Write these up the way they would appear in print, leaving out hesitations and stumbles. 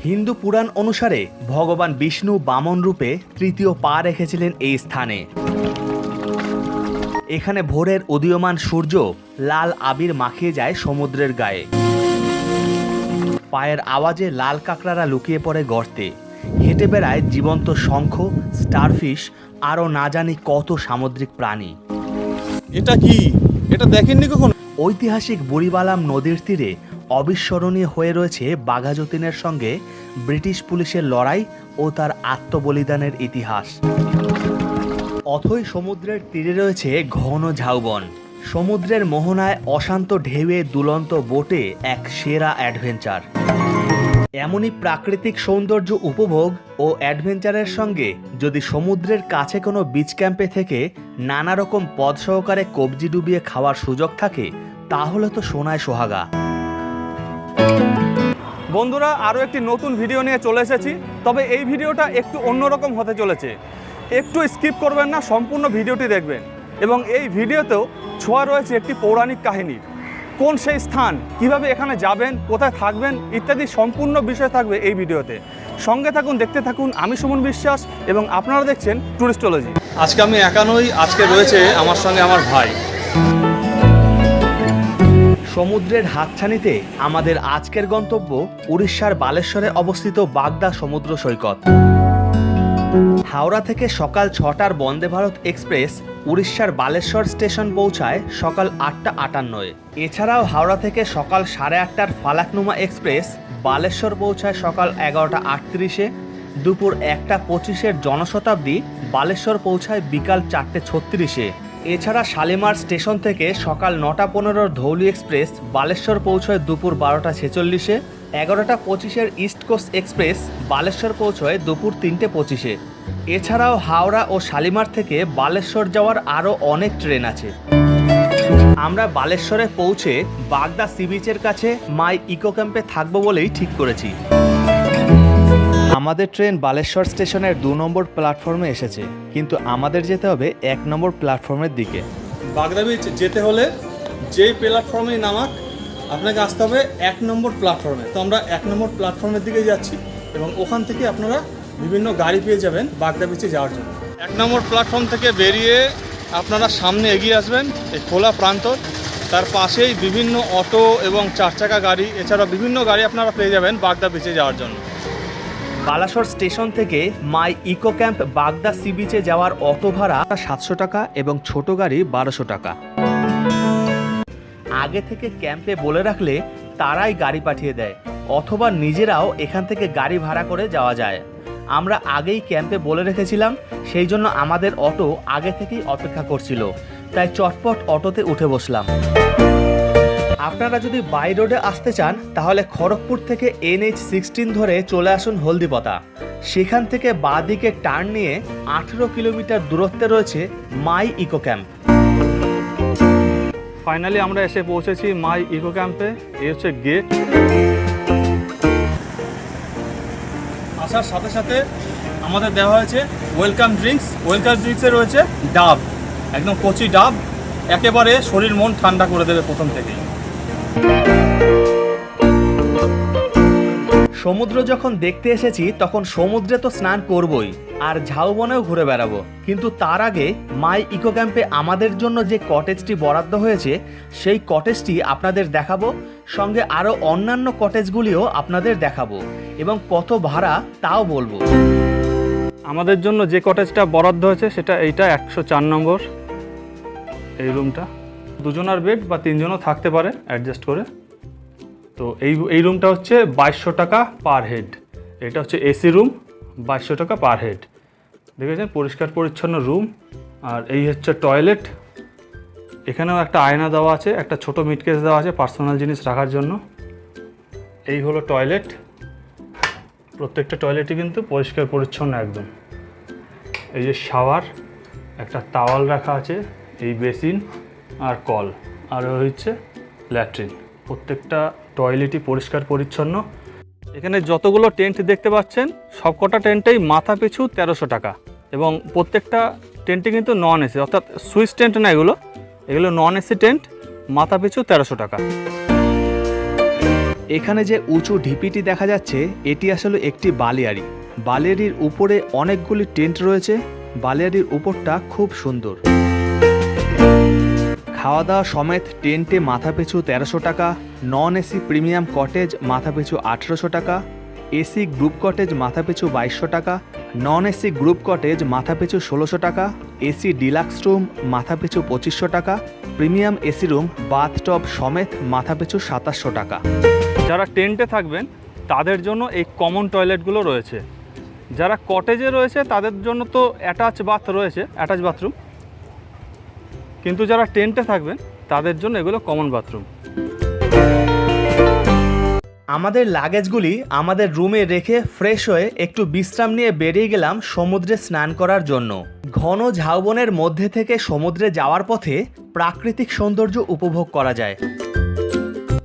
হিন্দু পুরাণ অনুসারে ভগবান বিষ্ণু বামন রূপে তৃতীয় পা রেখেছিলেন এই স্থানে। এখানে ভোরের উদীয়মান সূর্য লাল আবির মাখিয়ে যায় সমুদ্রের গায়ে। পায়ের আওয়াজে লাল কাঁকড়ারা লুকিয়ে পড়ে গর্তে। হেঁটে বেড়ায় জীবন্ত শঙ্খ, স্টারফিশ, আরও না জানি কত সামুদ্রিক প্রাণী। এটা কি? এটা দেখেননি কখনো? ঐতিহাসিক বুড়িবালাম নদীর তীরে অবিস্মরণীয় হয়ে রয়েছে বাঘা যতীনের সঙ্গে ব্রিটিশ পুলিশের লড়াই ও তার আত্মবলিদানের ইতিহাস। অথই সমুদ্রের তীরে রয়েছে ঘন ঝাউবন। সমুদ্রের মোহনায় অশান্ত ঢেউয়ে দুলন্ত বোটে এক সেরা অ্যাডভেঞ্চার। এমনই প্রাকৃতিক সৌন্দর্য উপভোগ ও অ্যাডভেঞ্চারের সঙ্গে যদি সমুদ্রের কাছে কোনো বিচ ক্যাম্পে থেকে নানা রকম পদ সহকারে কবজি ডুবিয়ে খাওয়ার সুযোগ থাকে, তাহলে তো সোনায় সোহাগা। বন্ধুরা, আরও একটি নতুন ভিডিও নিয়ে চলে এসেছি। তবে এই ভিডিওটা একটু অন্যরকম হতে চলেছে। একটু স্কিপ করবেন না, সম্পূর্ণ ভিডিওটি দেখবেন। এবং এই ভিডিওতেও ছোঁয়া রয়েছে একটি পৌরাণিক কাহিনীর। কোন সেই স্থান, কিভাবে এখানে যাবেন, কোথায় থাকবেন ইত্যাদি সম্পূর্ণ বিষয় থাকবে এই ভিডিওতে। সঙ্গে থাকুন, দেখতে থাকুন। আমি সুমন বিশ্বাস এবং আপনারা দেখছেন টুরিস্টোলজি। আজকে আমি একা নই, আজকে রয়েছে আমার সঙ্গে আমার ভাই। সমুদ্রের হাতছানিতে আমাদের আজকের গন্তব্য উড়িষ্যার বালেশ্বরে অবস্থিত বাগদা সমুদ্র সৈকত। হাওড়া থেকে সকাল 6টার বন্দে ভারত এক্সপ্রেস উড়িষ্যার বালেশ্বর স্টেশন পৌঁছায় সকাল 8:58। এছাড়াও হাওড়া থেকে সকাল 8:30টার ফালাকনুমা এক্সপ্রেস বালেশ্বর পৌঁছায় সকাল 11:38। দুপুর 1:25-এর জনশতাব্দী বালেশ্বর পৌঁছায় বিকাল 4:36। এছাড়া শালিমার স্টেশন থেকে সকাল 9:15-র ধৌলি এক্সপ্রেস বালেশ্বর পৌঁছয় দুপুর 12:46। 11:25-এর ইস্ট কোস্ট এক্সপ্রেস বালেশ্বর পৌঁছয় দুপুর 3:25-এ। এছাড়াও হাওড়া ও শালিমার থেকে বালেশ্বর যাওয়ার আরও অনেক ট্রেন আছে। আমরা বালেশ্বরে পৌঁছে বাগদা সি বিচের কাছে মাই ইকো ক্যাম্পে থাকবো বলেই ঠিক করেছি। আমাদের ট্রেন বালেশ্বর স্টেশনের 2 নম্বর প্ল্যাটফর্মে এসেছে, কিন্তু আমাদের যেতে হবে 1 নম্বর প্ল্যাটফর্মের দিকে। বাগদা বিচ যেতে হলে যেই প্ল্যাটফর্মে নামাক আপনাকে আসতে হবে 1 নম্বর প্ল্যাটফর্মে। তো আমরা 1 নম্বর প্ল্যাটফর্মের দিকে যাচ্ছি এবং ওখান থেকে আপনারা বিভিন্ন গাড়ি পেয়ে যাবেন বাগদা বিচে যাওয়ার জন্য। 1 নম্বর প্ল্যাটফর্ম থেকে বেরিয়ে আপনারা সামনে এগিয়ে আসবেন এই খোলা প্রান্তর। তার পাশেই বিভিন্ন অটো এবং 4 চাকা গাড়ি, এছাড়া বিভিন্ন গাড়ি আপনারা পেয়ে যাবেন বাগদা বিচে যাওয়ার জন্য। বালাসর স্টেশন থেকে মাই ইকো ক্যাম্প বাগদা সি বিচে যাওয়ার অটো ভাড়া 700 টাকা এবং ছোট গাড়ি 1200 টাকা। আগে থেকে ক্যাম্পে বলে রাখলে তারাই গাড়ি পাঠিয়ে দেয়, অথবা নিজেরাও এখান থেকে গাড়ি ভাড়া করে যাওয়া যায়। আমরা আগেই ক্যাম্পে বলে রেখেছিলাম, সেই জন্য আমাদের অটো আগে থেকেই অপেক্ষা করছিল, তাই চটপট অটোতে উঠে বসলাম। আপনারা যদি বাই রোডে আসতে চান তাহলে খড়গপুর থেকে NH-16 ধরে চলে আসুন হলদিপতা। সেখান থেকে বাঁ দিকে টার্ন নিয়ে 18 কিলোমিটার দূরত্বে রয়েছে মাই ইকো ক্যাম্প। ফাইনালি আমরা এসে পৌঁছেছি মাই ইকো ক্যাম্পে। এই হচ্ছে গেট। আসার সাথে সাথে আমাদের দেওয়া হয়েছে ওয়েলকাম ড্রিঙ্কস। ওয়েলকাম ড্রিঙ্কসে রয়েছে ডাব, একদম কচি ডাব, একেবারে শরীর মন ঠান্ডা করে দেবে প্রথম থেকেই। সমুদ্র যখন দেখতে এসেছি তখন সমুদ্রে তো স্নান করবই, আর ঝাউবনেও ঘুরে বেড়াবো। কিন্তু তার আগে মাই ইকো ক্যাম্পে আমাদের জন্য যে কটেজটি বরাদ্দ হয়েছে সেই কটেজটি আপনাদের দেখাবো, সঙ্গে আরও অন্যান্য কটেজগুলিও আপনাদের দেখাবো এবং কত ভাড়া তাও বলবো। আমাদের জন্য যে কটেজটা বরাদ্দ হয়েছে সেটা এইটা 104 নম্বর। এই রুমটা 2 জনের বেড বা 3 জনও থাকতে পারে অ্যাডজাস্ট করে। তো এই রুমটা হচ্ছে 2200 টাকা পার হেড। এটা হচ্ছে এসি রুম, 2200 টাকা পার হেড। দেখেছেন, পরিষ্কার পরিচ্ছন্ন রুম। আর এই হচ্ছে টয়লেট। এখানেও একটা আয়না দেওয়া আছে, একটা ছোট মিটকেস দেওয়া আছে পার্সোনাল জিনিস রাখার জন্য। এই হলো টয়লেট। প্রত্যেকটা টয়লেটই কিন্তু পরিষ্কার পরিচ্ছন্ন একদম। এই যে শাওয়ার, একটা টাওয়াল রাখা আছে, এই বেসিন আর কল, আর হচ্ছে ল্যাট্রিন। প্রত্যেকটা টয়লেটই পরিষ্কার পরিচ্ছন্ন। এখানে যতগুলো টেন্ট দেখতে পাচ্ছেন সবকটা টেন্টেই মাথা পিছু 1300 টাকা, এবং প্রত্যেকটা টেন্টে কিন্তু নন এসি, অর্থাৎ সুইচ টেন্ট না, এগুলো নন এসি টেন্ট, মাথা পিছু 1300 টাকা। এখানে যে উঁচু ঢিপিটি দেখা যাচ্ছে এটি আসলে একটি বালিয়াড়ি। বালিয়াড়ির উপরে অনেকগুলি টেন্ট রয়েছে। বালিয়াড়ির উপরটা খুব সুন্দর। খাওয়া দাওয়া সমেত টেন্টে মাথাপিছু 1300 টাকা, নন এসি প্রিমিয়াম কটেজ মাথাপিছু 1800 টাকা, এসি গ্রুপ কটেজ মাথাপিছু 2200 টাকা, নন এসি গ্রুপ কটেজ মাথাপিছু 1600 টাকা, এসি ডিলাক্স রুম মাথাপিছু 2500 টাকা, প্রিমিয়াম এসি রুম বাথটব সমেত মাথাপিছু 2700 টাকা। যারা টেন্টে থাকবেন তাদের জন্য এই কমন টয়লেটগুলো রয়েছে। যারা কটেজে রয়েছে তাদের জন্য তো অ্যাটাচ বাথ রয়েছে, অ্যাটাচ বাথরুম, কিন্তু যারা টেন্টে থাকবেন তাদের জন্য এগুলো কমন বাথরুম। আমাদের লাগেজগুলি আমাদের রুমে রেখে ফ্রেশ হয়ে একটু বিশ্রাম নিয়ে বেরিয়ে গেলাম সমুদ্রে স্নান করার জন্য। ঘন ঝাউবনের মধ্যে থেকে সমুদ্রে যাওয়ার পথে প্রাকৃতিক সৌন্দর্য উপভোগ করা যায়।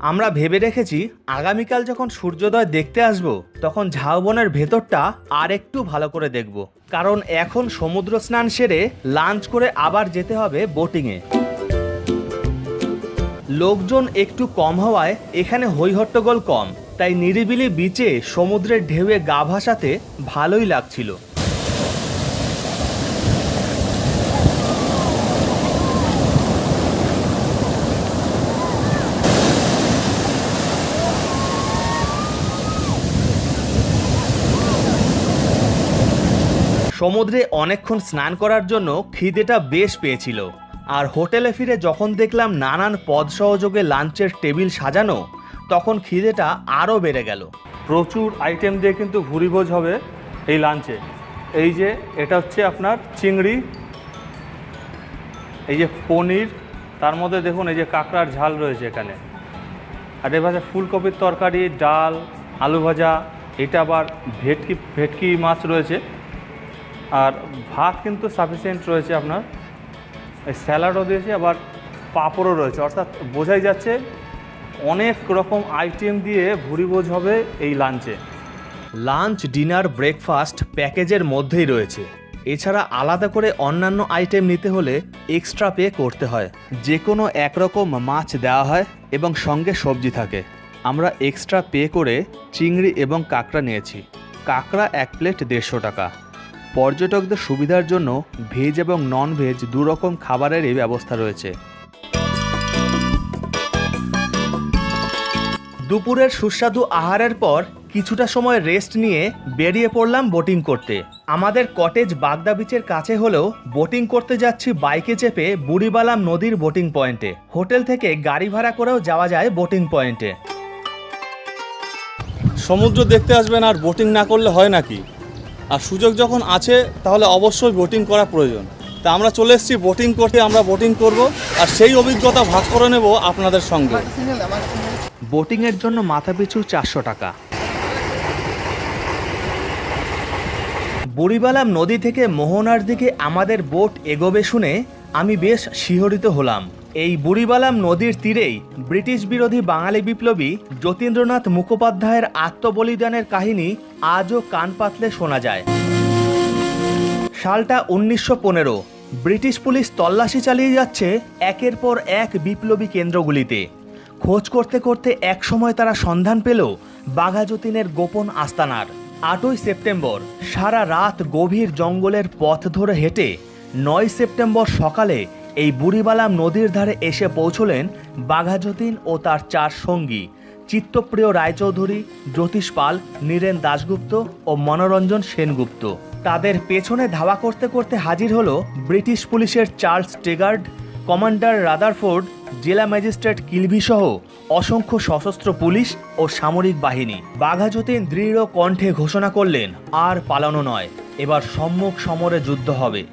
আমরা ভেবে রেখেছি আগামীকাল যখন সূর্যোদয় দেখতে আসব তখন ঝাউবনের ভেতরটা আর একটু ভালো করে দেখব, কারণ এখন সমুদ্র স্নান সেরে লাঞ্চ করে আবার যেতে হবে বোটিংয়ে। লোকজন একটু কম হওয়ায় এখানে হইহট্টগোল কম, তাই নিরিবিলি বিচে সমুদ্রের ঢেউয়ে গা ভাসাতে ভালোই লাগছিল। সমুদ্রে অনেকক্ষণ স্নান করার জন্য খিদেটা বেশ পেয়েছিল, আর হোটেলে ফিরে যখন দেখলাম নানান পদ সহযোগে লাঞ্চের টেবিল সাজানো তখন খিদেটা আরও বেড়ে গেল। প্রচুর আইটেম দিয়ে কিন্তু ভুরিভোজ হবে এই লাঞ্চে। এই যে এটা হচ্ছে আপনার চিংড়ি, এই যে পনির, তার মধ্যে দেখুন এই যে কাঁকড়ার ঝাল রয়েছে এখানে, আর এ ভাজা ফুলকপির তরকারি, ডাল, আলু ভাজা, এটা আবার ভেটকি মাছ রয়েছে, আর ভাত কিন্তু সাফিসিয়েন্ট রয়েছে আপনার। এই স্যালাডও দিয়েছে, আবার পাঁপড়ও রয়েছে, অর্থাৎ বোঝাই যাচ্ছে অনেক রকম আইটেম দিয়ে ভুরিভোজ হবে এই লাঞ্চে। লাঞ্চ, ডিনার, ব্রেকফাস্ট প্যাকেজের মধ্যেই রয়েছে। এছাড়া আলাদা করে অন্যান্য আইটেম নিতে হলে এক্সট্রা পে করতে হয়। যে কোনো একরকম মাছ দেওয়া হয় এবং সঙ্গে সবজি থাকে। আমরা এক্সট্রা পে করে চিংড়ি এবং কাঁকড়া নিয়েছি। কাঁকড়া 1 প্লেট 150 টাকা। পর্যটকদের সুবিধার জন্য ভেজ এবং নন ভেজ দুরকম খাবারেরই ব্যবস্থা রয়েছে। দুপুরের সুস্বাদু আহারের পর কিছুটা সময় রেস্ট নিয়ে বেরিয়ে পড়লাম বোটিং করতে। আমাদের কটেজ বাগদা বিচের কাছে হলেও বোটিং করতে যাচ্ছি বাইকে চেপে বুড়িবালাম নদীর বোটিং পয়েন্টে। হোটেল থেকে গাড়ি ভাড়া করেও যাওয়া যায় বোটিং পয়েন্টে। সমুদ্র দেখতে আসবেন আর বোটিং না করলে হয় নাকি? আর সুযোগ যখন আছে তাহলে অবশ্যই বোটিং করা প্রয়োজন। তা আমরা চলে এসেছি বোটিং করতে, আমরা বোটিং করব আর সেই অভিজ্ঞতা ভাগ করে নেব আপনাদের সঙ্গে। বোটিংয়ের জন্য মাথাপিছু 400 টাকা। বুড়িবালাম নদী থেকে মোহনার দিকে আমাদের বোট এগোবে শুনে আমি বেশ শিহরিত হলাম। এই বুড়িবালাম নদীর তীরেই ব্রিটিশ বিরোধী বাঙালি বিপ্লবী যতীন্দ্রনাথ মুখোপাধ্যায়ের আত্মবলিদানের কাহিনী আজও কান পাতলে শোনা যায়। সালটা 1915। ব্রিটিশ পুলিশ তল্লাশি চালিয়ে যাচ্ছে একের পর এক বিপ্লবী কেন্দ্রগুলিতে। খোঁজ করতে করতে একসময় তারা সন্ধান পেল বাঘা যতীনের গোপন আস্তানার। 8ই সেপ্টেম্বর সারা রাত গভীর জঙ্গলের পথ ধরে হেঁটে 9 সেপ্টেম্বর সকালে এই বুড়িবালাম নদীর ধারে এসে পৌঁছলেন বাঘা যতীন ও তার 4 সঙ্গী চিত্তপ্রিয় রায়চৌধুরী, জ্যোতিষ পাল, নীরেন দাশগুপ্ত ও মনোরঞ্জন সেনগুপ্ত। তাদের পেছনে ধাওয়া করতে করতে হাজির হলো ব্রিটিশ পুলিশের চার্লস টেগার্ড, কমান্ডার রাদারফোর্ড, জেলা ম্যাজিস্ট্রেট কিলভি সহ অসংখ্য সশস্ত্র পুলিশ ও সামরিক বাহিনী। বাঘা যতীন দৃঢ় কণ্ঠে ঘোষণা করলেন, আর পালানো নয়, এবার সম্মুখ সমরে যুদ্ধ হবে।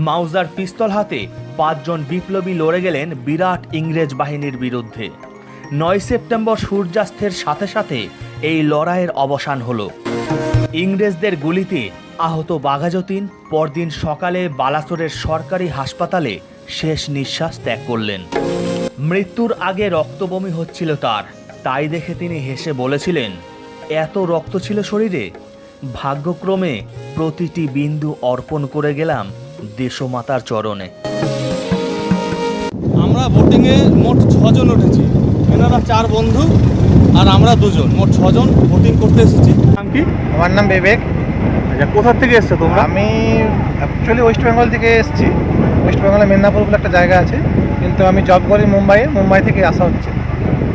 মাউজার পিস্তল হাতে 5 জন বিপ্লবী লড়ে গেলেন বিরাট ইংরেজ বাহিনীর বিরুদ্ধে। 9 সেপ্টেম্বর সূর্যাস্তের সাথে সাথে এই লড়াইয়ের অবসান হলো। ইংরেজদের গুলিতে আহত বাঘা যতীন পরদিন সকালে বালাসোরের সরকারি হাসপাতালে শেষ নিঃশ্বাস ত্যাগ করলেন। মৃত্যুর আগে রক্তবমি হচ্ছিল তার, তাই দেখে তিনি হেসে বলেছিলেন, এত রক্ত ছিল শরীরে, ভাগ্যক্রমে প্রতিটি বিন্দু অর্পণ করে গেলাম দেশমাতার চরণে। আমরা বোটিংয়ে মোট 6 জন উঠেছি। এনারা 4 বন্ধু আর আমরা দুজন, মোট 6 জন বোটিং করতে এসেছি। নাম কি? আমার নাম বিবেক। আচ্ছা, কোথা থেকে এসছো তোমরা? আমি অ্যাকচুয়ালি ওয়েস্ট বেঙ্গল থেকে এসেছি। ওয়েস্ট বেঙ্গলে মেদিনীপুর বলে একটা জায়গা আছে, কিন্তু আমি জব করি মুম্বাই থেকে আসা হচ্ছে।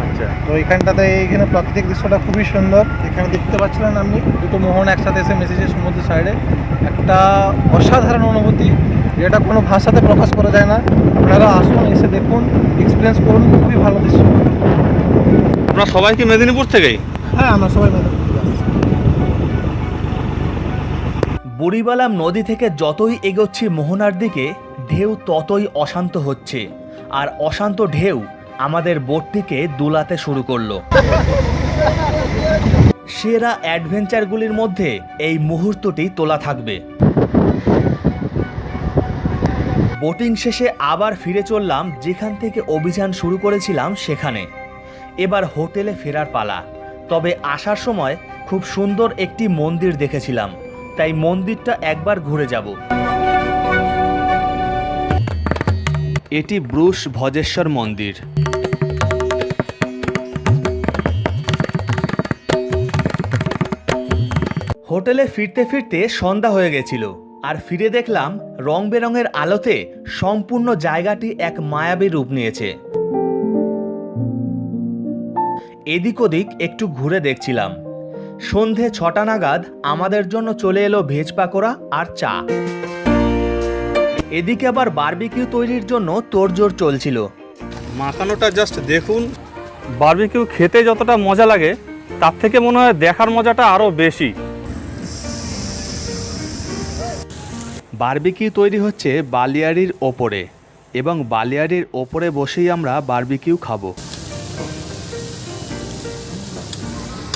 আচ্ছা, তো এইখানটাতে এইখানে প্রাকৃতিক দৃশ্যটা খুবই সুন্দর। এখানে দেখতে পাচ্ছিলেন আপনি দুটো মোহন একসাথে এসে মেসেজে সমুদ্রের সাইডে, একটা অসাধারণ অনুভূতি যেটা কোনো ভাষাতে প্রকাশ করা যায় না। আপনারা আসুন, এসে দেখুন, এক্সপিরিয়েন্স করুন, খুবই ভালো দৃশ্য। তোমরা সবাই কি মেদিনীপুর থেকেই? হ্যাঁ, আমরা সবাই মেদিনীপুর থেকে আসছি। বুড়িবালাম নদী থেকে যতই এগোচ্ছি মোহনার দিকে, ঢেউ ততই অশান্ত হচ্ছে, আর অশান্ত ঢেউ আমাদের বোটটিকে দুলাতে শুরু করলো। সেরা অ্যাডভেঞ্চারগুলির মধ্যে এই মুহূর্তটি তোলা থাকবে। বোটিং শেষে আবার ফিরে চললাম যেখান থেকে অভিযান শুরু করেছিলাম সেখানে। এবার হোটেলে ফেরার পালা। তবে আসার সময় খুব সুন্দর একটি মন্দির দেখেছিলাম, তাই মন্দিরটা একবার ঘুরে যাব। এটি ব্রুশ ভজেশ্বর মন্দির। হোটেলে ফিরতে ফিরতে সন্ধ্যা হয়ে গেছিল, আর ফিরে দেখলাম রং বেরঙের আলোতে সম্পূর্ণ জায়গাটি এক মায়াবী রূপ নিয়েছে। এদিক ওদিক একটু ঘুরে দেখছিলাম। সন্ধে 6টা নাগাদ আমাদের জন্য চলে এলো ভেজ পাকোড়া আর চা। এদিকে আবার বারবিকিউ তৈরির জন্য তোড়জোড় চলছিল। মাখানোটা জাস্ট দেখুন। বারবিকিউ খেতে যতটা মজা লাগে, তার থেকে মনে হয় দেখার মজাটা আরও বেশি। বারবিকিউ তৈরি হচ্ছে বালিয়াড়ির ওপরে, এবং বালিয়াড়ির ওপরে বসেই আমরা বারবিকিউ খাবো।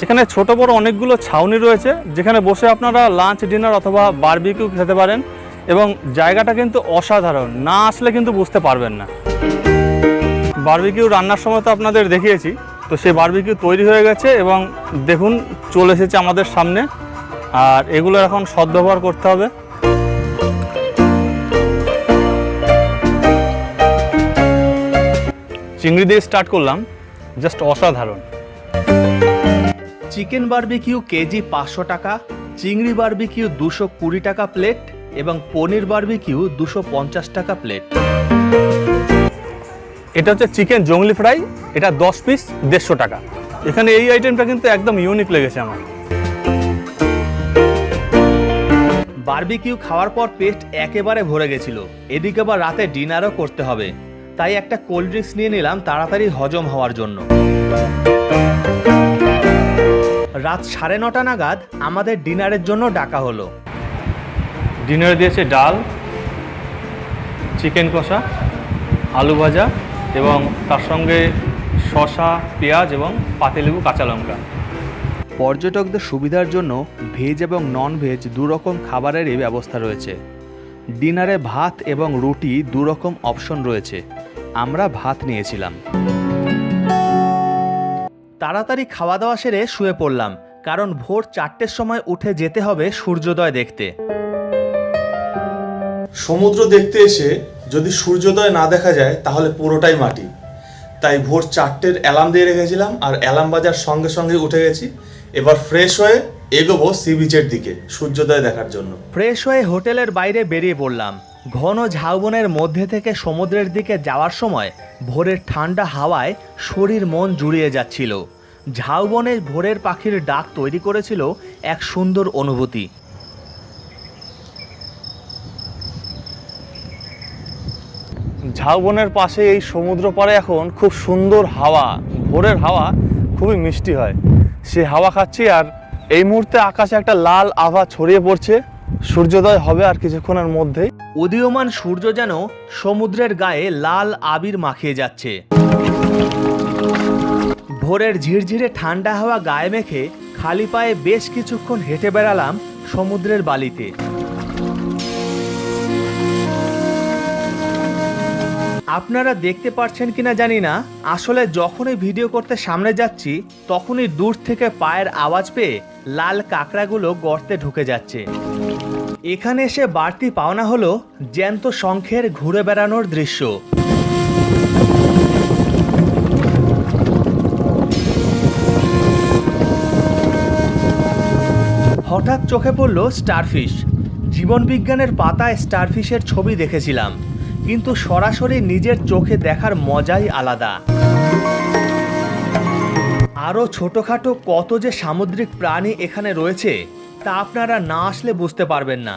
এখানে ছোট বড় অনেকগুলো ছাউনি রয়েছে, যেখানে বসে আপনারা লাঞ্চ, ডিনার অথবা বারবিকিউ খেতে পারেন। এবং জায়গাটা কিন্তু অসাধারণ, না আসলে কিন্তু বুঝতে পারবেন না। বারবিকিউ রান্নার সময় তো আপনাদের দেখিয়েছি, তো সেই বারবিকিউ তৈরি হয়ে গেছে এবং দেখুন চলে এসেছে আমাদের সামনে। আর এগুলো এখন সদ্ব্যবহার করতে হবে। চিংড়ি দিয়ে স্টার্ট করলাম, জাস্ট অসাধারণ। চিকেন বারবিকিউ কেজি 500 টাকা, চিংড়ি বারবিকিউ 220 টাকা প্লেট, এবং পনির বারবিকিউ 250 টাকা প্লেট। এটা হচ্ছে চিকেন জংলি ফ্রাই, এটা 10 পিস 150 টাকা। এখানে এই আইটেমটা কিন্তু একদম ইউনিক লেগেছে আমার। বারবিকিউ খাওয়ার পর পেট একেবারে ভরে গেছিল। এদিকে আবার রাতে ডিনারও করতে হবে, তাই একটা কোল্ড ড্রিঙ্কস নিয়ে নিলাম তাড়াতাড়ি হজম হওয়ার জন্য। রাত 9:30 নাগাদ আমাদের ডিনারের জন্য ডাকা হলো। ডিনারে দিয়েছে ডাল, চিকেন কষা, আলু ভাজা এবং তার সঙ্গে শসা, পেঁয়াজ এবং পাতিলেবু, কাঁচা লঙ্কা। পর্যটকদের সুবিধার জন্য ভেজ এবং নন ভেজ দুরকম খাবারেরই ব্যবস্থা রয়েছে। ডিনারে ভাত এবং রুটি দুরকম অপশন রয়েছে। আমরা ভাত নিয়েছিলাম। তাড়াতাড়ি খাওয়া দাওয়া সেরে শুয়ে পড়লাম, কারণ ভোর 4টের সময় উঠে যেতে হবে সূর্যোদয় দেখতে। সমুদ্র দেখতে এসে যদি সূর্যোদয় না দেখা যায় তাহলে পুরোটাই মাটি। তাই ভোর 4টের অ্যালার্ম দিয়ে রেখেছিলাম, আর অ্যালার্ম বাজার সঙ্গে সঙ্গে উঠে গেছি। এবার ফ্রেশ হয়ে এগোবো সি বিচের দিকে সূর্যোদয় দেখার জন্য। ফ্রেশ হয়ে হোটেলের বাইরে বেরিয়ে পড়লাম। ঘন ঝাউবনের মধ্যে থেকে সমুদ্রের দিকে যাওয়ার সময় ভোরের ঠান্ডা হাওয়ায় শরীর মন জুড়িয়ে যাচ্ছিল। ঝাউবনে ভোরের পাখির ডাক তৈরি করেছিল এক সুন্দর অনুভূতি। ঝাউবনের পাশে এই সমুদ্র পাড়ে এখন খুব সুন্দর হাওয়া, ভোরের হাওয়া খুবই মিষ্টি হয়। সে হাওয়া খাচ্ছি, আর এই মুহূর্তে আকাশে একটা লাল আভা ছড়িয়ে পড়ছে। সূর্যোদয় হবে আর কিছুক্ষণের মধ্যেই। উদীয়মান সূর্য যেন সমুদ্রের গায়ে লাল আবির মাখিয়ে যাচ্ছে। ভোরের ঝিরঝিরে ঠান্ডা হাওয়া গায়ে মেখে খালি পায়ে বেশ কিছুক্ষণ হেঁটে বেড়ালাম সমুদ্রের বালিতে। আপনারা দেখতে পাচ্ছেন কিনা জানি না, আসলে যখনই ভিডিও করতে সামনে যাচ্ছি তখনই দূর থেকে পায়ের আওয়াজ পেয়ে লাল কাঁকড়াগুলো গর্তে ঢুকে যাচ্ছে। এখানে এসে বাড়তি পাওনা হলো জ্যান্ত শঙ্খের ঘুরে বেড়ানোর দৃশ্য। হঠাৎ চোখে পড়ল স্টারফিশ। জীবনবিজ্ঞানের পাতায় স্টারফিশের ছবি দেখেছিলাম, কিন্তু সরাসরি নিজের চোখে দেখার মজাই আলাদা। আরও ছোটোখাটো কত যে সামুদ্রিক প্রাণী এখানে রয়েছে তা আপনারা না আসলে বুঝতে পারবেন না।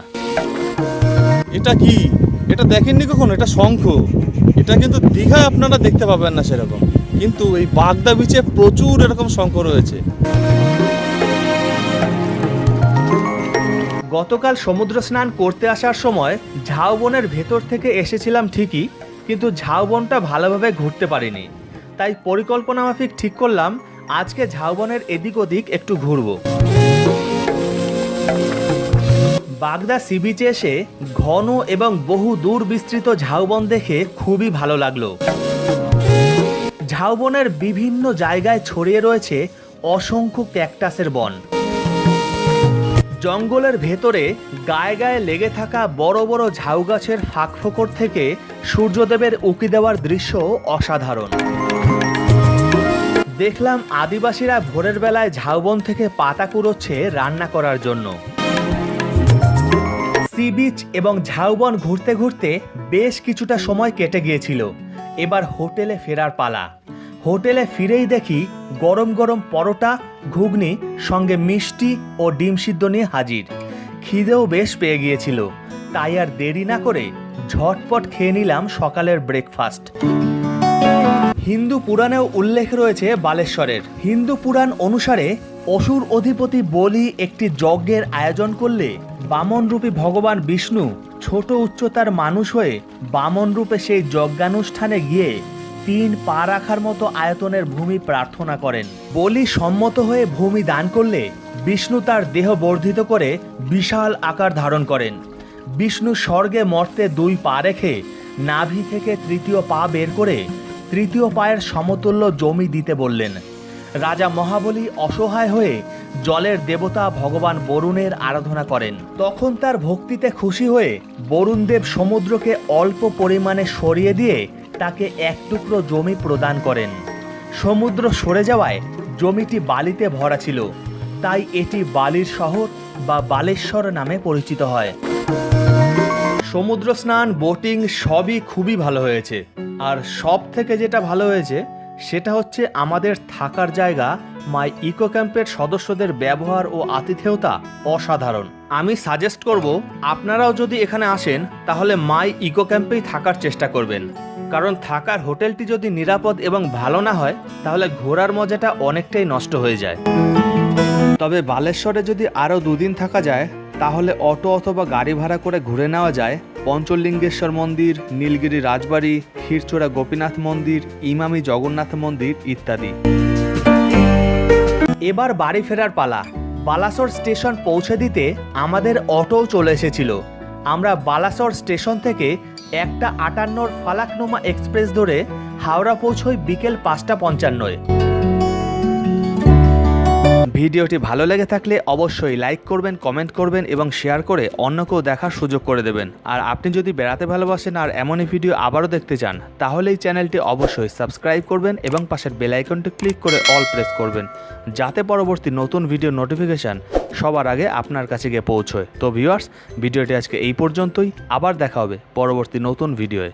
এটা কি? এটা দেখেননি কখনো? এটা শঙ্খ। এটা কিন্তু দীঘায় আপনারা দেখতে পাবেন না সেরকম, কিন্তু এই বাগদা বিচে প্রচুর এরকম শঙ্খ রয়েছে। গতকাল সমুদ্র স্নান করতে আসার সময় ঝাউবনের ভেতর থেকে এসেছিলাম ঠিকই, কিন্তু ঝাউবনটা ভালোভাবে ঘুরতে পারিনি। তাই পরিকল্পনা মাফিক ঠিক করলাম আজকে ঝাউবনের এদিক ওদিক একটু ঘুরব। বাগদা সি বিচে এসে ঘন এবং বহু দূর বিস্তৃত ঝাউবন দেখে খুবই ভালো লাগলো। ঝাউবনের বিভিন্ন জায়গায় ছড়িয়ে রয়েছে অসংখ্য ক্যাকটাসের বন। জঙ্গলের ভেতরে গায়ে গায়ে লেগে থাকা বড় বড় ঝাউ গাছের ফাঁকফোকর থেকে সূর্যদেবের উঁকি দেওয়ার দৃশ্য অসাধারণ। দেখলাম আদিবাসীরা ভোরের বেলায় ঝাউবন থেকে পাতা কুড়োচ্ছে রান্না করার জন্য। সি বিচ এবং ঝাউবন ঘুরতে ঘুরতে বেশ কিছুটা সময় কেটে গিয়েছিল। এবার হোটেলে ফেরার পালা। হোটেলে ফিরেই দেখি গরম গরম পরোটা, ঘুগনি সঙ্গে মিষ্টি ও ডিম সিদ্ধ নিয়ে হাজির। খিদেও বেশ পেয়ে গিয়েছিল, তাই আর দেরি না করে ঝটপট খেয়ে নিলাম সকালের ব্রেকফাস্ট। হিন্দু পুরাণেও উল্লেখ রয়েছে বালেশ্বরের। হিন্দু পুরাণ অনুসারে অসুর অধিপতি বলি একটি যজ্ঞের আয়োজন করলে বামনরূপী ভগবান বিষ্ণু ছোট উচ্চতার মানুষ হয়ে বামন রূপে সেই যজ্ঞানুষ্ঠানে গিয়ে 3 পা রাখার মতো আয়তনের ভূমি প্রার্থনা করেন। বলি সম্মত হয়ে ভূমি দান করলে বিষ্ণু তার দেহ বর্ধিত করে বিশাল আকার ধারণ করেন। বিষ্ণু স্বর্গে মর্তে 2 পা রেখে নাভি থেকে 3য় পা বের করে 3য় পায়ের সমতুল্য জমি দিতে বললেন। রাজা মহাবলী অসহায় হয়ে জলের দেবতা ভগবান বরুণের আরাধনা করেন। তখন তার ভক্তিতে খুশি হয়ে বরুণদেব সমুদ্রকে অল্প পরিমাণে সরিয়ে দিয়ে তাকে 1 টুকরো জমি প্রদান করেন। সমুদ্র সরে যাওয়ায় জমিটি বালিতে ভরা ছিল, তাই এটি বালির শহর বা বালেশ্বর নামে পরিচিত হয়। সমুদ্র স্নান, বোটিং সবই খুবই ভালো হয়েছে। আর সব থেকে যেটা ভালো হয়েছে সেটা হচ্ছে আমাদের থাকার জায়গা মাই ইকো ক্যাম্পের সদস্যদের ব্যবহার ও আতিথেয়তা অসাধারণ। আমি সাজেস্ট করব আপনারাও যদি এখানে আসেন তাহলে মাই ইকো ক্যাম্পেই থাকার চেষ্টা করবেন, কারণ থাকার হোটেলটি যদি নিরাপদ এবং ভালো না হয় তাহলে ঘোরার মজাটা অনেকটাই নষ্ট হয়ে যায়। তবে বালেশ্বরে যদি আরও 2 দিন থাকা যায় তাহলে অটো অথবা গাড়ি ভাড়া করে ঘুরে নেওয়া যায় পঞ্চলিঙ্গেশ্বর মন্দির, নীলগিরি রাজবাড়ি, ক্ষীরচোরা গোপীনাথ মন্দির, ইমামি জগন্নাথ মন্দির ইত্যাদি। এবার বাড়ি ফেরার পালা। বালাসোর স্টেশন পৌঁছে দিতে আমাদের অটোও চলে এসেছিল। আমরা বালাসোর স্টেশন থেকে 1:58 ফালাকনুমা এক্সপ্রেস ধরে হাওড়া পৌঁছই বিকেল 5:55। ভিডিওটি ভালো লেগে থাকলে অবশ্যই লাইক করবেন, কমেন্ট করবেন এবং শেয়ার করে অন্যকেও দেখার সুযোগ করে দেবেন। আর আপনি যদি বেড়াতে ভালোবাসেন আর এমনই ভিডিও আবারও দেখতে চান তাহলে এই চ্যানেলটি অবশ্যই সাবস্ক্রাইব করবেন এবং পাশের বেল আইকনটি ক্লিক করে অল প্রেস করবেন, যাতে পরবর্তী নতুন ভিডিও নোটিফিকেশান সবার আগে আপনার কাছে গিয়ে পৌঁছয়। তো ভিউয়ার্স, ভিডিওটি আজকে এই পর্যন্তই। আবার দেখা হবে পরবর্তী নতুন ভিডিওয়ে।